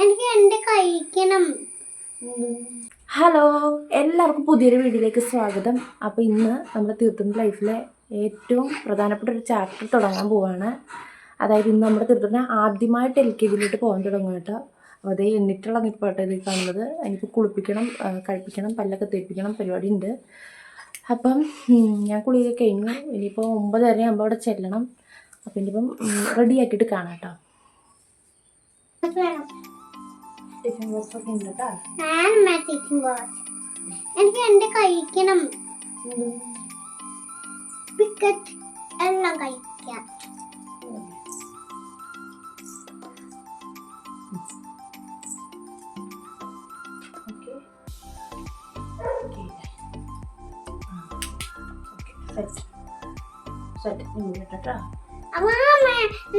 എനിക്ക് എന്റെ കഴിക്കണം. ഹലോ, എല്ലാവർക്കും പുതിയൊരു വീഡിയോയിലേക്ക് സ്വാഗതം. അപ്പോൾ ഇന്ന് നമ്മുടെ തീർത്ഥൻ്റെ ലൈഫിലെ ഏറ്റവും പ്രധാനപ്പെട്ട ഒരു ചാപ്റ്റർ തുടങ്ങാൻ പോവാണ്. അതായത് ഇന്ന് നമ്മുടെ തീർത്ഥനെ ആദ്യമായിട്ട് LKG പോകാൻ തുടങ്ങും കേട്ടോ. അപ്പോൾ അതേ എണ്ണിട്ടുള്ള നിപ്പാട്ടെ ഇത് കാണുന്നത്. എനിക്ക് കുളിപ്പിക്കണം, കഴിപ്പിക്കണം, പല്ലൊക്കെ തേപ്പിക്കണം പരിപാടി ഉണ്ട്. അപ്പം ഞാൻ കുളിയൊക്കെ കഴിഞ്ഞു. ഇനിയിപ്പോൾ 9:30 ആകുമ്പോൾ അവിടെ ചെല്ലണം. അപ്പം ഇനിയിപ്പം റെഡി ആക്കിയിട്ട് കാണാം കേട്ടോ. ടിഫിൻ ബോക്സ് ഒക്കെ ഉണ്ട് കേട്ടോ. എനിക്ക് എന്റെ കഴിക്കണം. ബിസ്ക്കറ്റ് എല്ലാം കഴിക്കാം.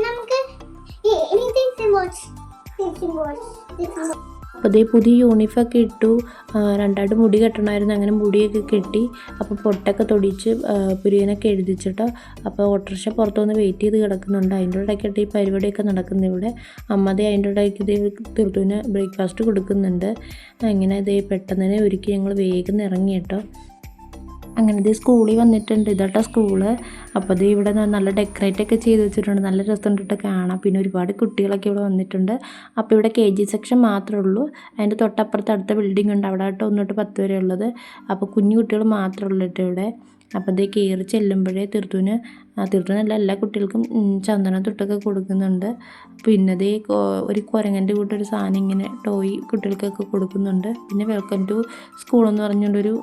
നമുക്ക് അപ്പോൾ അതേ പുതിയ യൂണിഫോമൊക്കെ ഇട്ടു. രണ്ടായിട്ട് മുടി കെട്ടണമായിരുന്നു. അങ്ങനെ മുടിയൊക്കെ കെട്ടി. അപ്പോൾ പൊട്ടൊക്കെ തൊടിച്ച് പുരിയനൊക്കെ എഴുതിച്ചിട്ടോ. അപ്പോൾ ഓട്ടോറിക്ഷ പുറത്തുനിന്ന് വെയിറ്റ് ചെയ്ത് കിടക്കുന്നുണ്ട്. അതിൻ്റെ ഇടയ്ക്കായിട്ട് ഈ പരിപാടിയൊക്കെ നടക്കുന്നത് ഇവിടെ. അമ്മതേ അതിൻ്റെ ഇടയ്ക്ക് ഇതേ തീർത്തുവിന് ബ്രേക്ക്ഫാസ്റ്റ് കൊടുക്കുന്നുണ്ട്. അങ്ങനെ ഇതേ പെട്ടെന്ന് തന്നെ ഒരുക്കി ഞങ്ങൾ വേഗം ഇറങ്ങി കേട്ടോ. അങ്ങനെ ഇത് സ്കൂളിൽ വന്നിട്ടുണ്ട്. ഇതാട്ടോ സ്കൂള്. അപ്പോൾ ഇത് ഇവിടെ നല്ല ഡെക്കറേറ്റൊക്കെ ചെയ്ത് വെച്ചിട്ടുണ്ട്. നല്ല രസമുണ്ടിട്ട് കാണാം. പിന്നെ ഒരുപാട് കുട്ടികളൊക്കെ ഇവിടെ വന്നിട്ടുണ്ട്. അപ്പോൾ ഇവിടെ KG സെക്ഷൻ മാത്രമേ ഉള്ളൂ. അതിൻ്റെ തൊട്ടപ്പുറത്ത് അടുത്ത ബിൽഡിംഗ് ഉണ്ട്. അവിടെ ആയിട്ട് 1 തൊട്ട് 10 വരെ ഉള്ളത്. അപ്പോൾ കുഞ്ഞു കുട്ടികൾ മാത്രമേ ഉള്ളൂ കേട്ടോ ഇവിടെ. അപ്പോൾ ഇത് കയറി ചെല്ലുമ്പോഴേ തീർത്തുവിനല്ല എല്ലാ കുട്ടികൾക്കും ചന്ദന തൊട്ടൊക്കെ കൊടുക്കുന്നുണ്ട്. പിന്നെ അതേ ഒരു കുരങ്ങൻ്റെ കൂട്ടൊരു സാധനം ഇങ്ങനെ ടോയ് കുട്ടികൾക്കൊക്കെ കൊടുക്കുന്നുണ്ട്. പിന്നെ വെൽക്കം ടു സ്കൂൾ എന്ന് പറഞ്ഞുകൊണ്ടൊരു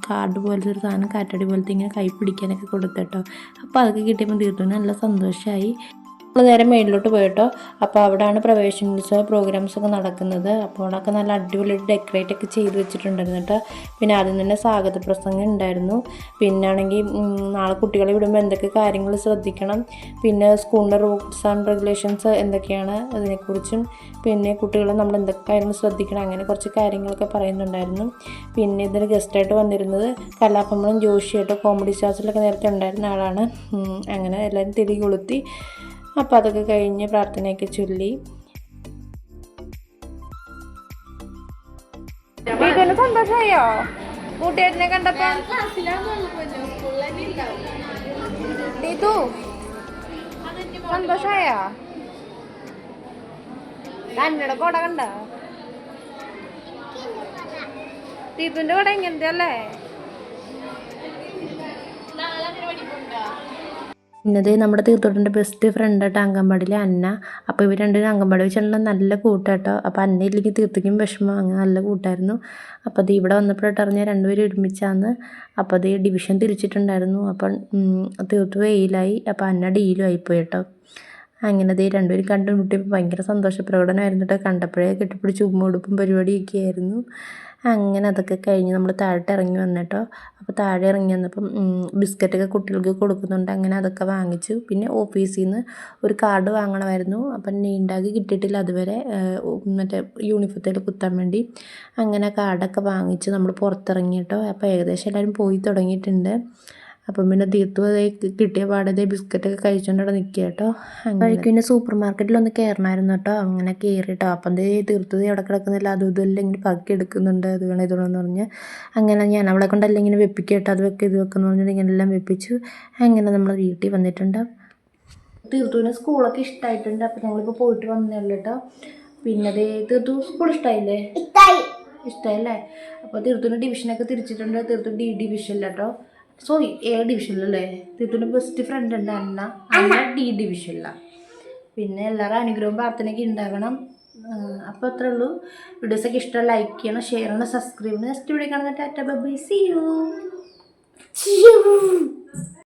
കാർഡ് പോലത്തെ ഒരു സാധനം കാറ്റടി പോലത്തെ ഇങ്ങനെ കൈ പിടിക്കാനൊക്കെ കൊടുത്തിട്ടോ. അപ്പോൾ അതൊക്കെ കിട്ടിയപ്പോൾ തീർത്തുവിന് നല്ല സന്തോഷമായി. നമ്മൾ നേരെ മേളിലോട്ട് പോയിട്ടോ. അപ്പോൾ അവിടെയാണ് പ്രവേശനോത്സവ പ്രോഗ്രാംസൊക്കെ നടക്കുന്നത്. അപ്പോൾ അവിടെയൊക്കെ നല്ല അടിപൊളിയായിട്ട് ഡെക്കറേറ്റ് ഒക്കെ ചെയ്ത് വെച്ചിട്ടുണ്ടായിരുന്നു കേട്ടോ. പിന്നെ ആദ്യം തന്നെ സ്വാഗത പ്രസംഗം ഉണ്ടായിരുന്നു. പിന്നെ ആണെങ്കിൽ നാളെ കുട്ടികളെ വിടുമ്പോൾ എന്തൊക്കെ കാര്യങ്ങൾ ശ്രദ്ധിക്കണം, പിന്നെ സ്കൂളിൻ്റെ റൂൾസ് ആൻഡ് റെഗുലേഷൻസ് എന്തൊക്കെയാണ് അതിനെക്കുറിച്ചും, പിന്നെ കുട്ടികളെ നമ്മൾ എന്തൊക്കെ കാര്യങ്ങൾ ശ്രദ്ധിക്കണം, അങ്ങനെ കുറച്ച് കാര്യങ്ങളൊക്കെ പറയുന്നുണ്ടായിരുന്നു. പിന്നെ ഇതിന് ഗസ്റ്റായിട്ട് വന്നിരുന്നത് കലാഭവനും ജോഷിയായിട്ട് കോമഡി സ്റ്റാർസിലൊക്കെ നേരത്തെ ഉണ്ടായിരുന്ന ആളാണ്. അങ്ങനെ എല്ലാവരും തിരി കൊളുത്തി. അപ്പോൾ അതൊക്കെ കഴിഞ്ഞ് പ്രാർത്ഥനയൊക്കെ ചൊല്ലി. സന്തോഷമായോ കൂട്ടുകാരനെ കണ്ടപ്പോ? സന്തോഷമായോ? തന്നയുടെ കൊട കണ്ട? തീത്തുന്റെ കൊട ഇങ്ങനത്തെ അല്ലേ? ഇന്നത് നമ്മുടെ തീർത്തോട്ടിൻ്റെ ബെസ്റ്റ് ഫ്രണ്ടായിട്ട് അങ്കൻവാടിയിലെ അന്ന. അപ്പോൾ ഇവർ രണ്ടുപേരും അങ്കൻവാടി വെച്ചുള്ള നല്ല കൂട്ടാട്ടോ. അപ്പോൾ അന്ന ഇല്ലെങ്കിൽ തീർത്തിക്കും വിഷമം. അങ്ങനെ നല്ല കൂട്ടായിരുന്നു. അപ്പോൾ അത് ഇവിടെ വന്നപ്പോഴായിട്ടറിഞ്ഞാൽ രണ്ടുപേരും ഒരുമിച്ചാന്ന്. അപ്പോൾ അത് ഡിവിഷൻ തിരിച്ചിട്ടുണ്ടായിരുന്നു. അപ്പം തീർത്ത് വെയിലായി. അപ്പോൾ അന്ന ഡീലും ആയിപ്പോയി കേട്ടോ. അങ്ങനെ അതേ രണ്ടുപേരും കണ്ടുമുട്ടിയപ്പോൾ ഭയങ്കര സന്തോഷ പ്രകടനമായിരുന്നു കേട്ടോ. കണ്ടപ്പോഴേ കെട്ടിപ്പിടിച്ച് ഉമ്മൊടുപ്പും പരിപാടിയൊക്കെ ആയിരുന്നു. അങ്ങനെ അതൊക്കെ കഴിഞ്ഞ് നമ്മൾ താഴോട്ട് ഇറങ്ങി വന്നിട്ടോ. അപ്പോൾ താഴെ ഇറങ്ങി വന്നപ്പം ബിസ്ക്കറ്റൊക്കെ കുട്ടികൾക്ക് കൊടുക്കുന്നുണ്ട്. അങ്ങനെ അതൊക്കെ വാങ്ങിച്ചു. പിന്നെ ഓഫീസിൽ നിന്ന് ഒരു കാർഡ് വാങ്ങണമായിരുന്നു. അപ്പം നെയിം ടാഗ് കിട്ടിയിട്ടില്ല അതുവരെ, മറ്റേ യൂണിഫോത്തിൽ കുത്താൻ വേണ്ടി. അങ്ങനെ കാർഡൊക്കെ വാങ്ങിച്ച് നമ്മൾ പുറത്തിറങ്ങി കേട്ടോ. അപ്പോൾ ഏകദേശം എല്ലാവരും പോയി തുടങ്ങിയിട്ടുണ്ട്. അപ്പം പിന്നെ തീർത്തു അതേ കിട്ടിയ പാടതേ ബിസ്ക്കറ്റൊക്കെ കഴിച്ചുകൊണ്ട് അവിടെ നിൽക്കുക കേട്ടോ. അങ്ങനെ പിന്നെ സൂപ്പർ മാർക്കറ്റിലൊന്ന് കയറണമായിരുന്നു കേട്ടോ. അങ്ങനെ കയറിയിട്ടോ. അപ്പം തീർത്തത് അവിടെ കിടക്കുന്നില്ല, അതും ഇതെല്ലാം ഇങ്ങനെ പക്കി എടുക്കുന്നുണ്ട്. അത് വേണം ഇത് വേണമെന്ന് പറഞ്ഞ് അങ്ങനെ ഞാൻ അവളെ കൊണ്ടെല്ലാം ഇങ്ങനെ വെപ്പിക്കുക കേട്ടോ. അത് വെക്കുക ഇത് വെക്കുന്നു പറഞ്ഞിട്ട് ഇങ്ങനെ എല്ലാം വെപ്പിച്ചു. അങ്ങനെ നമ്മൾ വീട്ടിൽ വന്നിട്ടുണ്ട്. തീർത്തുവിന് സ്കൂളൊക്കെ ഇഷ്ടമായിട്ടുണ്ട്. അപ്പം ഞങ്ങളിപ്പോൾ പോയിട്ട് വന്നേയുള്ളൂ കേട്ടോ. പിന്നെ അതേ തീർത്തു സ്കൂൾ ഇഷ്ടമായില്ലേ? ഇഷ്ടമായില്ലേ? അപ്പോൾ തീർത്തുവിന് ഡിവിഷനൊക്കെ തിരിച്ചിട്ടുണ്ട്. തീർത്തു D ഡിവിഷനില്ല കേട്ടോ. Sorry A ഡിവിഷനിലല്ലേ. തീർത്തുവിൻ്റെ ബെസ്റ്റ് ഫ്രണ്ട് ഉണ്ട് അന്ന D ഡിവിഷനിലാണ്. പിന്നെ എല്ലാവരും അനുഗ്രഹവും പ്രാർത്ഥനയൊക്കെ ഉണ്ടാകണം. അപ്പോൾ അത്രേ ഉള്ളൂ. വീഡിയോസൊക്കെ ഇഷ്ടം ലൈക്ക് ചെയ്യണം, ഷെയർ ചെയ്യണം, സബ്സ്ക്രൈബ് ചെയ്യണം. നെക്സ്റ്റ് വീഡിയോ കാണുന്ന tata bye bye. See U.